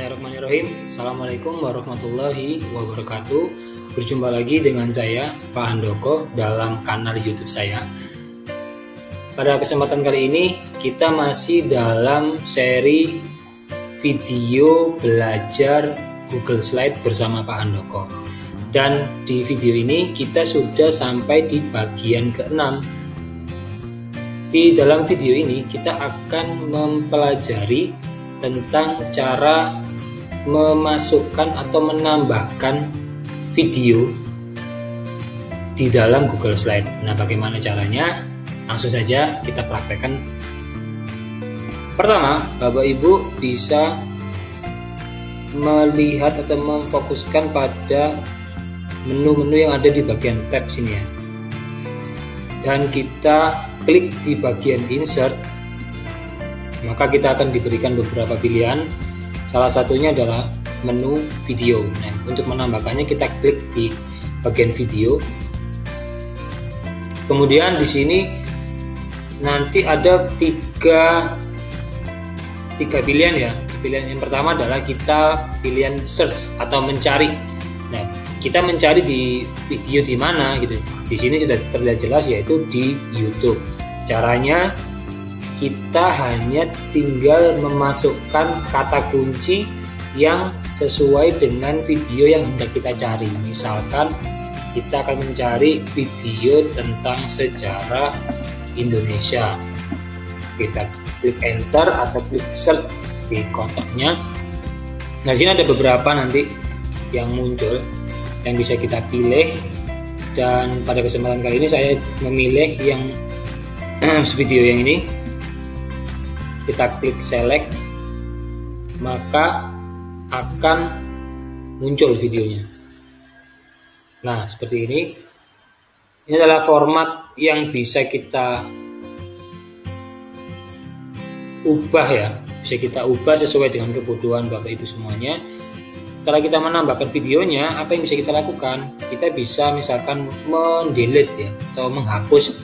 Bismillahirrahmanirrahim. Assalamualaikum warahmatullahi wabarakatuh. Berjumpa lagi dengan saya, Pak Handoko, dalam kanal YouTube saya. Pada kesempatan kali ini, kita masih dalam seri video belajar Google Slide bersama Pak Handoko. Dan di video ini, kita sudah sampai di bagian ke-6. Di dalam video ini, kita akan mempelajari tentang cara memasukkan atau menambahkan video di dalam Google Slide. Nah, bagaimana caranya? Langsung saja kita praktekkan. Pertama, Bapak Ibu bisa melihat atau memfokuskan pada menu-menu yang ada di bagian tab sini ya. Dan kita klik di bagian insert, maka kita akan diberikan beberapa pilihan. Salah satunya adalah menu video. Nah, untuk menambahkannya kita klik di bagian video. Kemudian di sini nanti ada tiga pilihan ya. Pilihan yang pertama adalah kita pilihan search atau mencari. Nah, kita mencari di video di mana gitu. Di sini sudah terlihat jelas, yaitu di YouTube. Caranya kita hanya tinggal memasukkan kata kunci yang sesuai dengan video yang hendak kita cari. Misalkan kita akan mencari video tentang sejarah Indonesia. Kita klik enter atau klik search di kotaknya. Nah, sini ada beberapa nanti yang muncul yang bisa kita pilih. Dan pada kesempatan kali ini saya memilih yang video yang ini. Kita klik select, maka akan muncul videonya. Nah, seperti ini. Ini adalah format yang bisa kita ubah ya. Bisa kita ubah sesuai dengan kebutuhan Bapak Ibu semuanya. Setelah kita menambahkan videonya, apa yang bisa kita lakukan? Kita bisa misalkan mendelete ya, atau menghapus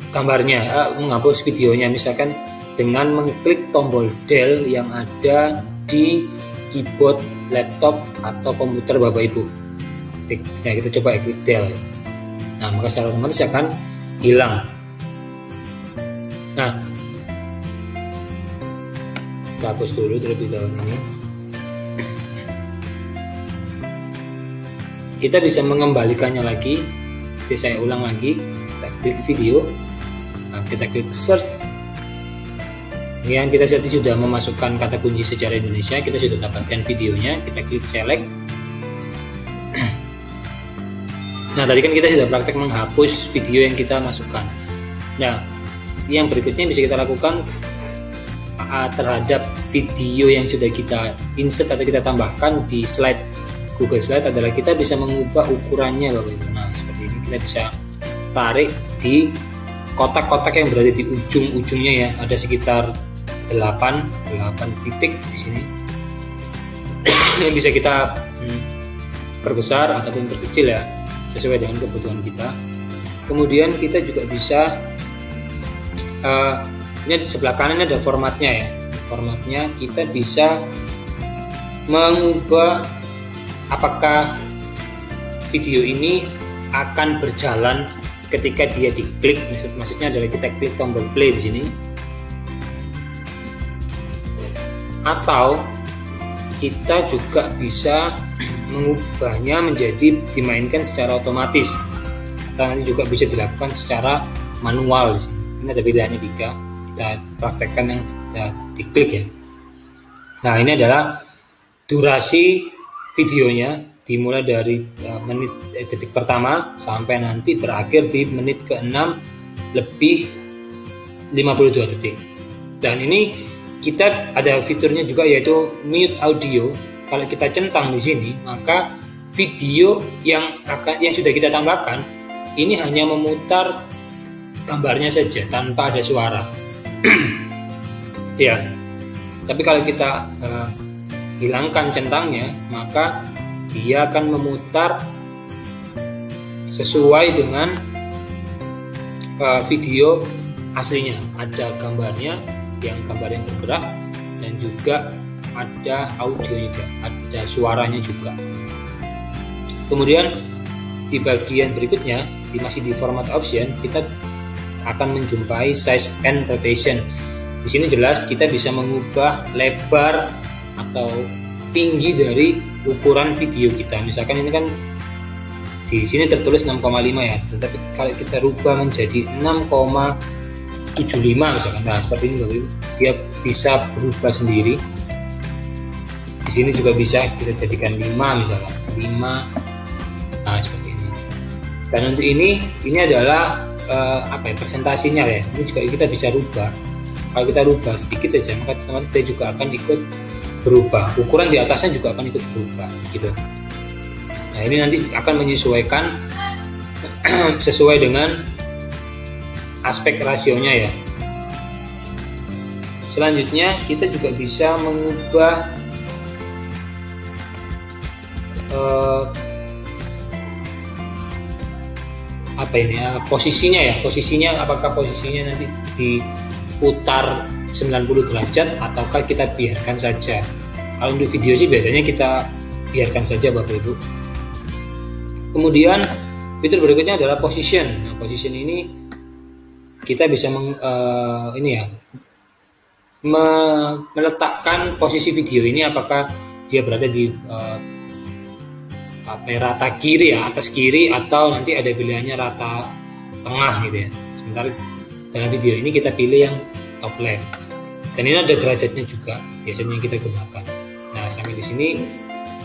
gambarnya, menghapus videonya, misalkan dengan mengklik tombol del yang ada di keyboard laptop atau komputer Bapak Ibu. Nah, kita coba klik del. Nah, maka secara otomatis akan hilang. Nah, kita hapus dulu terlebih dahulu ini. Kita bisa mengembalikannya lagi. Jadi saya ulang lagi. Kita klik video. Nah, kita klik search. Yang kita tadi sudah memasukkan kata kunci sejarah Indonesia, kita sudah dapatkan videonya, kita klik select. Nah, tadi kan kita sudah praktek menghapus video yang kita masukkan. Nah, yang berikutnya bisa kita lakukan terhadap video yang sudah kita insert atau kita tambahkan di slide Google Slide adalah kita bisa mengubah ukurannya Bapak Ibu. Nah, seperti ini kita bisa tarik di kotak-kotak yang berada di ujung-ujungnya ya, ada sekitar 8 titik di sini yang bisa kita perbesar ataupun perkecil ya, sesuai dengan kebutuhan kita. Kemudian kita juga bisa ini di sebelah kanan ada formatnya ya. Formatnya kita bisa mengubah apakah video ini akan berjalan ketika dia diklik. Maksudnya adalah kita klik tombol play di sini, atau kita juga bisa mengubahnya menjadi dimainkan secara otomatis, atau nanti juga bisa dilakukan secara manual. Ini ada pilihannya 3, kita praktekkan yang sudah diklik ya. Nah, ini adalah durasi videonya, dimulai dari detik pertama sampai nanti berakhir di menit ke-6 lebih 52 detik. Dan ini kita ada fiturnya juga, yaitu mute audio. Kalau kita centang di sini, maka video yang sudah kita tambahkan ini hanya memutar gambarnya saja tanpa ada suara. Ya. Tapi kalau kita hilangkan centangnya, maka dia akan memutar sesuai dengan video aslinya. Ada gambarnya, yang gambar yang bergerak, dan juga ada audionya juga, ada suaranya juga. Kemudian di bagian berikutnya, masih di format option, kita akan menjumpai size and rotation. Di sini jelas kita bisa mengubah lebar atau tinggi dari ukuran video kita. Misalkan ini kan di sini tertulis 6,5 ya, tetapi kalau kita rubah menjadi 6,75 misalkan, nah seperti ini Bapak Ibu, dia bisa berubah sendiri. Di sini juga bisa kita jadikan 5 misalkan, 5, nah seperti ini. Dan untuk ini adalah presentasinya ya. Ini juga kita bisa rubah. Kalau kita rubah sedikit saja, maka otomatis dia juga akan ikut berubah. Ukuran di atasnya juga akan ikut berubah, gitu. Nah ini nanti akan menyesuaikan sesuai dengan aspek rasionya ya. Selanjutnya kita juga bisa mengubah posisinya, apakah posisinya nanti diputar 90 derajat ataukah kita biarkan saja. Kalau untuk video sih biasanya kita biarkan saja Bapak Ibu. Kemudian fitur berikutnya adalah position. Nah, position ini kita bisa meletakkan posisi video ini, apakah dia berada di rata kiri ya, atas kiri, atau nanti ada pilihannya rata tengah gitu ya. Sementara dalam video ini kita pilih yang top left. Dan ini ada derajatnya juga biasanya yang kita gunakan. Nah, sampai di sini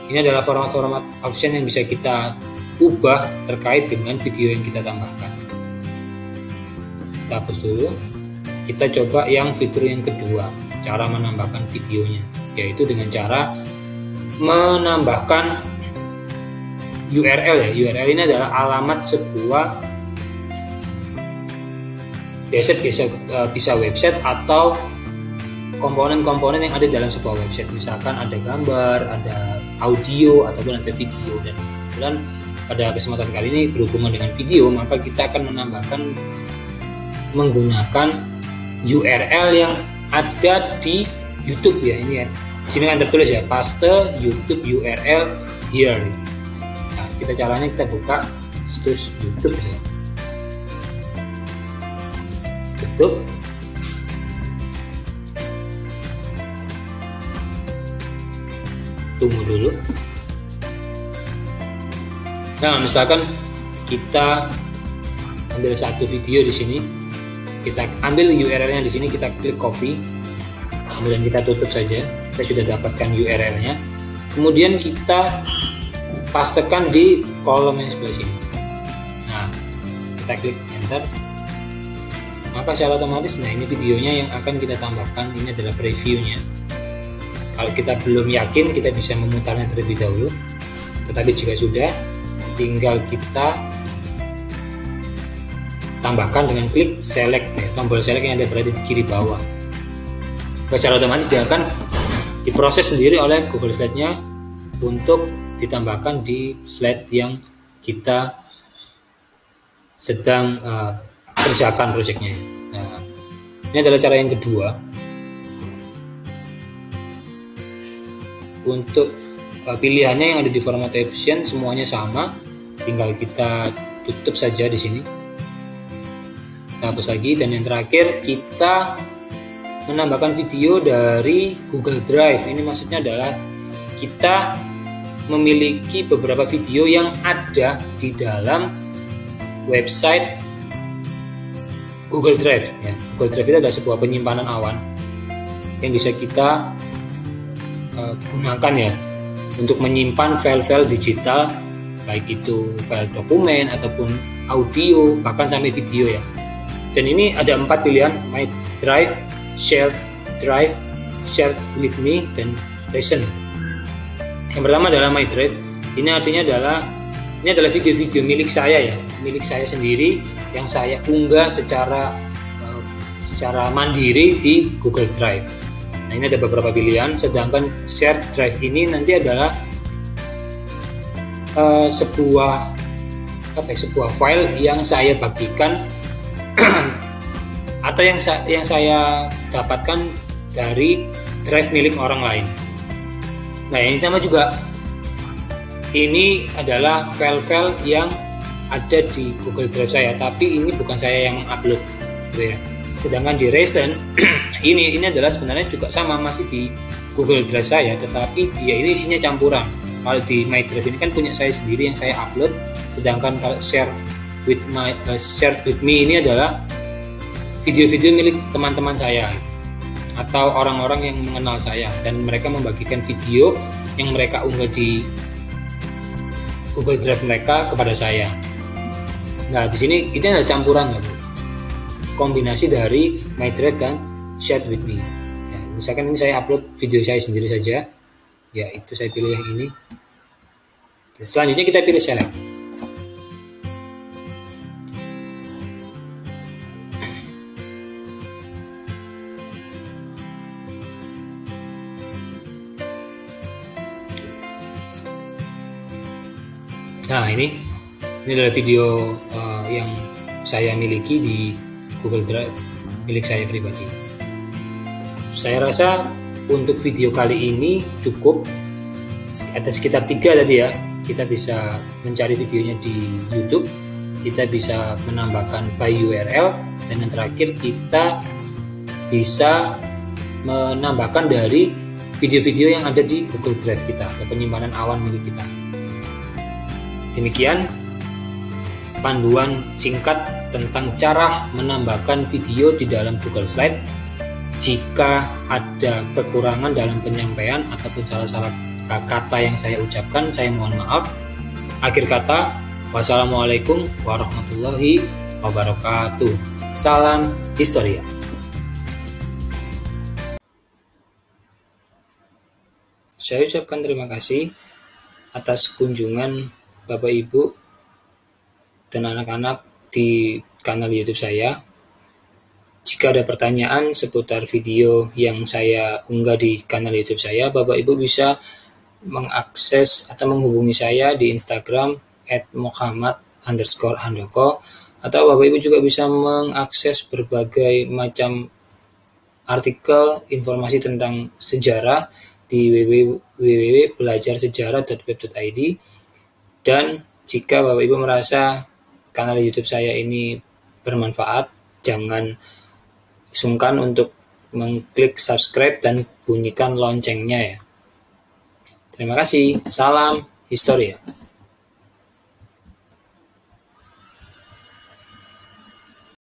ini adalah format-format option yang bisa kita ubah terkait dengan video yang kita tambahkan. Kita hapus dulu. Kita coba yang fitur yang kedua, cara menambahkan videonya, yaitu dengan cara menambahkan URL ya. URL ini adalah alamat sebuah bisa website atau komponen-komponen yang ada dalam sebuah website. Misalkan ada gambar, ada audio, ataupun ada video. Dan kebetulan pada kesempatan kali ini berhubungan dengan video, maka kita akan menambahkan menggunakan URL yang ada di YouTube ya. Ini ya, di sini kan tertulis ya, paste YouTube URL here. Nah, caranya kita buka situs YouTube ya. YouTube. Tunggu dulu. Nah, misalkan kita ambil satu video di sini, kita ambil URL-nya di sini, kita klik copy, kemudian kita tutup saja. Kita sudah dapatkan URL-nya. Kemudian kita pastekan di kolom yang sebelah sini. Nah, kita klik enter. Maka secara otomatis, nah ini videonya yang akan kita tambahkan. Ini adalah previewnya. Kalau kita belum yakin, kita bisa memutarnya terlebih dahulu. Tetapi jika sudah, tinggal kita tambahkan dengan klik select ya, tombol select yang ada berada di kiri bawah. Secara otomatis dia akan diproses sendiri oleh Google Slide-nya untuk ditambahkan di slide yang kita sedang kerjakan proyeknya. Nah, ini adalah cara yang kedua. Untuk pilihannya yang ada di format option semuanya sama, tinggal kita tutup saja di sini. Kita hapus lagi, dan yang terakhir kita menambahkan video dari Google Drive. Ini maksudnya adalah kita memiliki beberapa video yang ada di dalam website Google Drive ya. Google Drive itu adalah sebuah penyimpanan awan yang bisa kita gunakan ya untuk menyimpan file-file digital, baik itu file dokumen ataupun audio, bahkan sampai video ya. Dan ini ada 4 pilihan: My Drive, Share Drive, Share with Me, dan Listen. Yang pertama adalah My Drive. Ini artinya ini adalah video-video milik saya ya, milik saya sendiri yang saya unggah secara mandiri di Google Drive. Nah, ini ada beberapa pilihan. Sedangkan Share Drive ini nanti adalah sebuah file yang saya bagikan atau yang saya dapatkan dari drive milik orang lain. Nah, yang sama juga, ini adalah file-file yang ada di Google Drive saya, tapi ini bukan saya yang upload, gitu ya. Sedangkan di Recent ini adalah sebenarnya juga sama, masih di Google Drive saya, tetapi dia ini isinya campuran. Kalau di My Drive ini kan punya saya sendiri yang saya upload, sedangkan kalau share with me ini adalah video-video milik teman-teman saya atau orang-orang yang mengenal saya, dan mereka membagikan video yang mereka unggah di Google Drive mereka kepada saya. Nah, di sini ini ada campuran, ya, Bu. Kombinasi dari My Drive dan Share with Me. Ya, misalkan ini saya upload video saya sendiri saja, ya itu saya pilih yang ini. Dan selanjutnya kita pilih select. Nah, ini adalah video yang saya miliki di Google Drive milik saya pribadi. Saya rasa untuk video kali ini cukup. Ada sekitar 3 tadi ya. Kita bisa mencari videonya di YouTube, kita bisa menambahkan by URL, dan yang terakhir kita bisa menambahkan dari video-video yang ada di Google Drive kita atau penyimpanan awan milik kita. Demikian panduan singkat tentang cara menambahkan video di dalam Google Slide. Jika ada kekurangan dalam penyampaian ataupun salah-salah kata yang saya ucapkan, saya mohon maaf. Akhir kata, wassalamualaikum warahmatullahi wabarakatuh. Salam Historia. Saya ucapkan terima kasih atas kunjungan Bapak Ibu dan anak-anak di kanal YouTube saya. Jika ada pertanyaan seputar video yang saya unggah di kanal YouTube saya, Bapak Ibu bisa mengakses atau menghubungi saya di Instagram @muhammad_handoko, atau Bapak Ibu juga bisa mengakses berbagai macam artikel informasi tentang sejarah di www.belajarsejarah.web.id. Dan jika Bapak Ibu merasa kanal YouTube saya ini bermanfaat, jangan sungkan untuk mengklik subscribe dan bunyikan loncengnya ya. Terima kasih. Salam Historia.